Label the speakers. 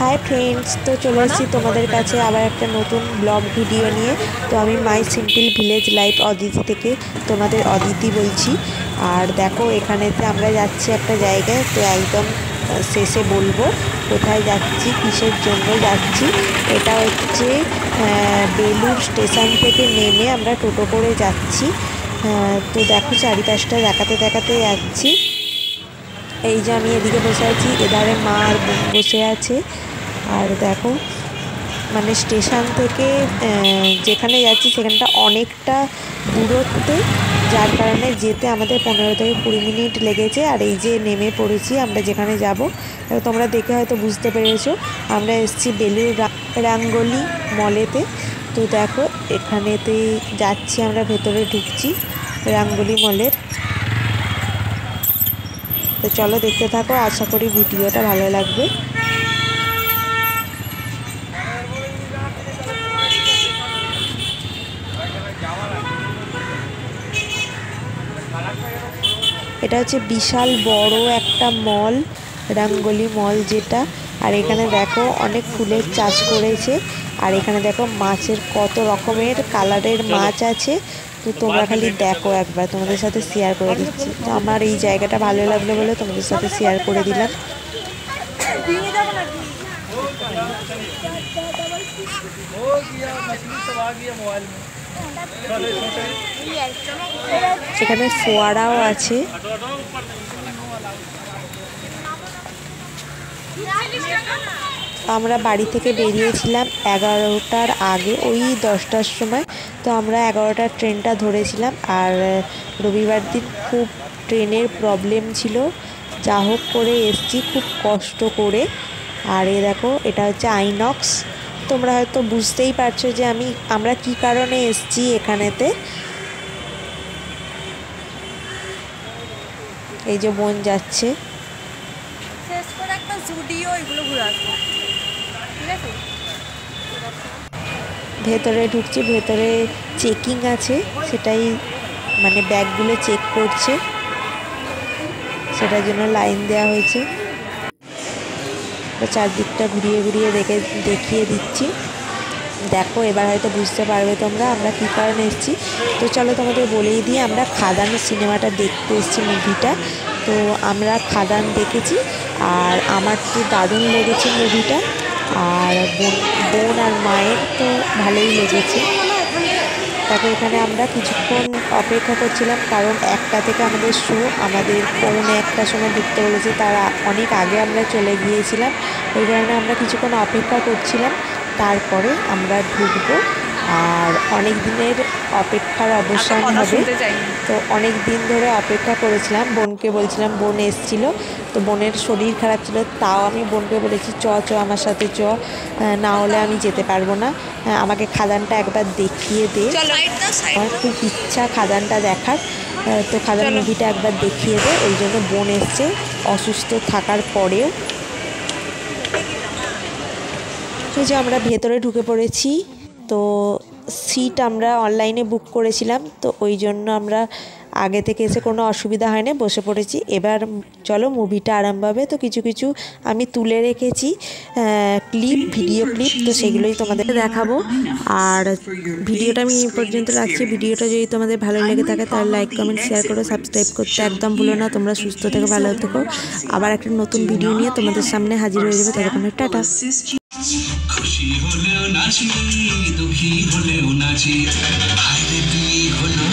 Speaker 1: Hi friends, तो चले एसेছি তোমাদের কাছে আবার একটা নতুন ব্লগ ভিডিও নিয়ে। তো আমি মাই সিম্পল ভিলেজ লাইফ অদিতি থেকে তোমাদের অদিতি বলছি। আর দেখো এখানেতে আমরা যাচ্ছি একটা জায়গায়, তো একদম শেষে বলবো কোথায় যাচ্ছি, কিসের জন্য যাচ্ছি। এটা হচ্ছে বেলুর স্টেশন থেকে নেমে আমরা টোটো করে যাচ্ছি। তো দেখো চারিপাশটা দেখাতে দেখাতে যাচ্ছি। এই যে আমি এদিকে বসে আছি, এধারে মা আর বোন বসে আছে। আর দেখো মানে স্টেশন থেকে যেখানে যাচ্ছি সেখানটা অনেকটা দূরত্বে, যার কারণে যেতে আমাদের 15 থেকে 20 মিনিট লেগেছে। আর এই যে নেমে পড়েছি আমরা যেখানে যাব, তোমরা দেখে হয়তো বুঝতে পেরেছো আমরা এসেছি বেলুর রাঙ্গলি মলেতে। তো দেখো এখানেতে যাচ্ছি, আমরা ভেতরে ঢুকছি রাঙ্গলি মলের। তো চলো দেখতে থাকো, আশা করি ভিডিওটা ভালো লাগবে। এটা হচ্ছে বিশাল বড় একটা মল, রাঙ্গলি মল যেটা। আর এখানে দেখো অনেক ফুলের চাষ করেছে। আর এখানে দেখো মাছের কত রকমের কালারের মাছ আছে। তো তোমরা খালি দেখো একবার, তোমাদের সাথে শেয়ার করে দিচ্ছি। তো আমার এই জায়গাটা ভালো লাগলো বলে তোমাদের সাথে শেয়ার করে দিলাম। এখানে ফোয়ারাও আছে। আমরা বাড়ি থেকে বেরিয়েছিলাম 11টার আগে, ওই 10টার সময়। তো আমরা 11টার ট্রেনটা ধরেছিলাম। আর রবিবার দিন খুব ট্রেনের প্রবলেম ছিল, যা হোক করে এসছি খুব কষ্ট করে। আর এ দেখো এটা হচ্ছে আইনক্স। তোমরা হয়তো বুঝতেই পারছো যে আমরা কি কারণে এসছি এখানেতে। এই যে বোন যাচ্ছে, ভেতরে ঢুকছি। ভেতরে চেকিং আছে, সেটাই মানে ব্যাগগুলো চেক করছে, সেটার জন্য লাইন দেওয়া হয়েছে। চারদিকটা ঘুরিয়ে ঘুরিয়ে দেখিয়ে দিচ্ছি। দেখো এবার হয়তো বুঝতে পারবে তোমরা আমরা কী কারণে এসেছি। তো চলো তোমাদের বলেই দিই, আমরা খাদান সিনেমাটা দেখতে এসেছি, মুভিটা। তো আমরা খাদান দেখেছি, আর আমার তো দারুণ লেগেছে মুভিটা। আর বোন আর মায়ের তো ভালোই লেগেছে। তারপর এখানে আমরা কিছুক্ষণ অপেক্ষা করছিলাম, কারণ 1টা থেকে আমাদের শো, আমাদের 1:45টার সময় ঢুকতে বলেছে। তার অনেক আগে আমরা চলে গিয়েছিলাম, ওই কারণে আমরা কিছুক্ষণ অপেক্ষা করছিলাম। তারপরে আমরা ঢুকবো। আর অনেক দিনের অপেক্ষার অবসান হবে। তো অনেক দিন ধরে অপেক্ষা করেছিলাম, বোনকে বলছিলাম, বোন এসেছিলো। তো বোনের শরীর খারাপ ছিল, তাও আমি বোনকে বলেছি চ আমার সাথে চ, না হলে আমি যেতে পারবো না, আমাকে খাদানটা একবার দেখিয়ে দে। আমার খুব ইচ্ছা খাদানটা দেখার। তো খাদান মুভিটা একবার দেখিয়ে দে, ওই জন্য বোন এসছে অসুস্থ থাকার পরেও। এই যে আমরা ভেতরে ঢুকে পড়েছি। তো সিট আমরা অনলাইনে বুক করেছিলাম, তো ওই জন্য আমরা আগে থেকে এসে কোনো অসুবিধা হয় না, বসে পড়েছি। এবার চলো মুভিটা আরম্ভ হবে। তো কিছু কিছু আমি তুলে রেখেছি ভিডিও ক্লিপ, তো সেগুলোই তোমাদের দেখাবো। আর ভিডিওটা আমি এই পর্যন্ত রাখছি। ভিডিওটা যদি তোমাদের ভালো লেগে থাকে তাহলে লাইক কমেন্ট শেয়ার করো, সাবস্ক্রাইব করতে একদম ভুলো না। তোমরা সুস্থ থেকো, ভালো থেকো। আবার একটা নতুন ভিডিও নিয়ে তোমাদের সামনে হাজির হয়ে যাবে। ততক্ষণে টাটা। খুশি হলেও নাচি, দুঃখী হলেও নাচি, ভাইরে বিয়ে হলো